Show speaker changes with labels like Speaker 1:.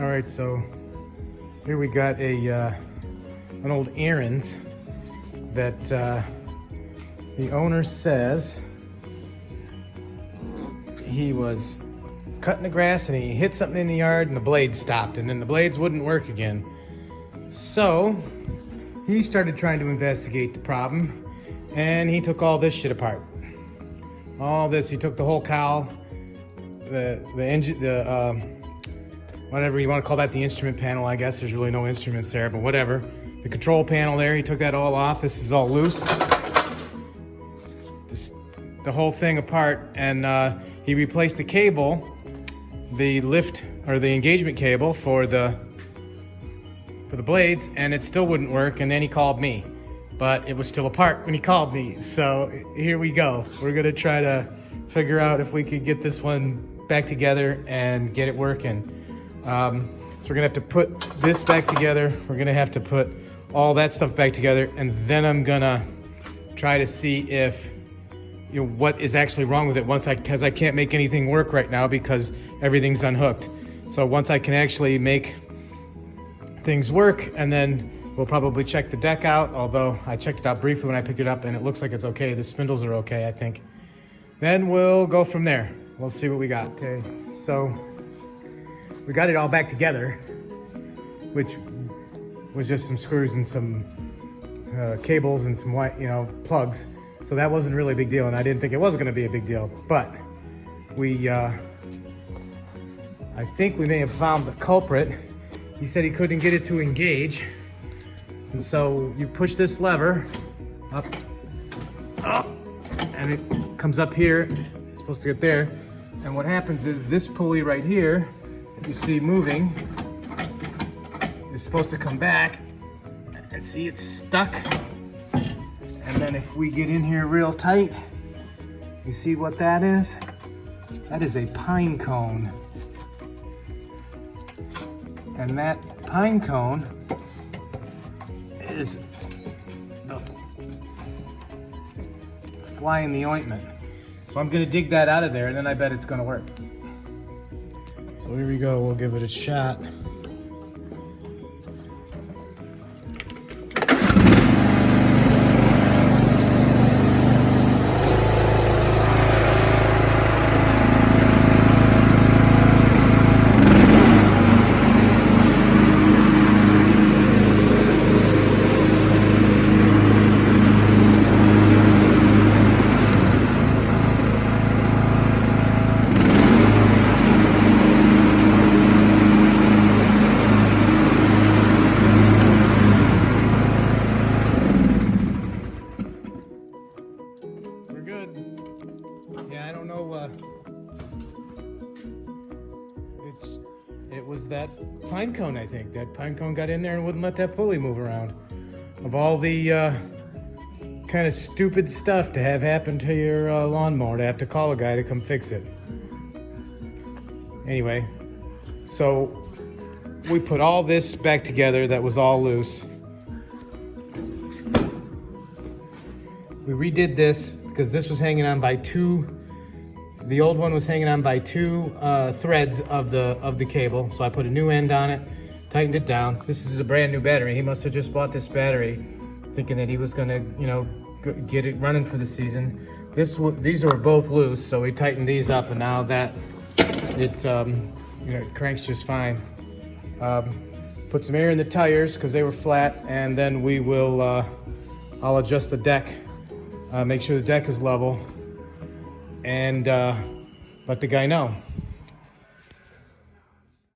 Speaker 1: All right, so here we got an old Ariens that the owner says he was cutting the grass and he hit something in the yard and the blades stopped, and then the blades wouldn't work again. So he started trying to investigate the problem, and he took all this shit apart. All this, he took the whole cowl, the engine, whatever you want to call that, the instrument panel, I guess. There's really no instruments there, but whatever. The control panel there, he took that all off. This is all loose. The whole thing apart, and he replaced the cable, the lift or the engagement cable for the blades, and it still wouldn't work. And then he called me, but it was still apart when he called me. So here we go. We're gonna try to figure out if we could get this one back together and get it working. So we're gonna have to put this back together. We're gonna have to put all that stuff back together, and then I'm gonna try to see if what is actually wrong with it because I can't make anything work right now because everything's unhooked. So once I can actually make things work, and then we'll probably check the deck out, although I checked it out briefly when I picked it up and it looks like it's okay. The spindles are okay, I think. Then we'll go from there. We'll see what we got. Okay, so we got it all back together, which was just some screws and some cables and some white, plugs. So that wasn't really a big deal, and I didn't think it was going to be a big deal. But we, I think we may have found the culprit. He said he couldn't get it to engage, and so you push this lever up, and it comes up here. It's supposed to get there, and what happens is this pulley right here that you see moving is supposed to come back, and see it's stuck. And then if we get in here real tight, you see what that is? That is a pine cone. And that pine cone is the fly in the ointment. So I'm gonna dig that out of there, and then I bet it's gonna work. So here we go, we'll give it a shot. Yeah, I don't know. It was that pine cone, I think. That pine cone got in there and wouldn't let that pulley move around. Of all the kind of stupid stuff to have happen to your lawnmower, to have to call a guy to come fix it. Anyway, so we put all this back together that was all loose. We redid this because this was hanging on by the old one was hanging on by two threads of the cable. So I put a new end on it, tightened it down. This is a brand new battery. He must have just bought this battery thinking that he was gonna, get it running for the season. These were both loose, so we tightened these up, and now that it cranks just fine. Put some air in the tires because they were flat, and then we will, I'll adjust the deck, make sure the deck is level, and let the guy know.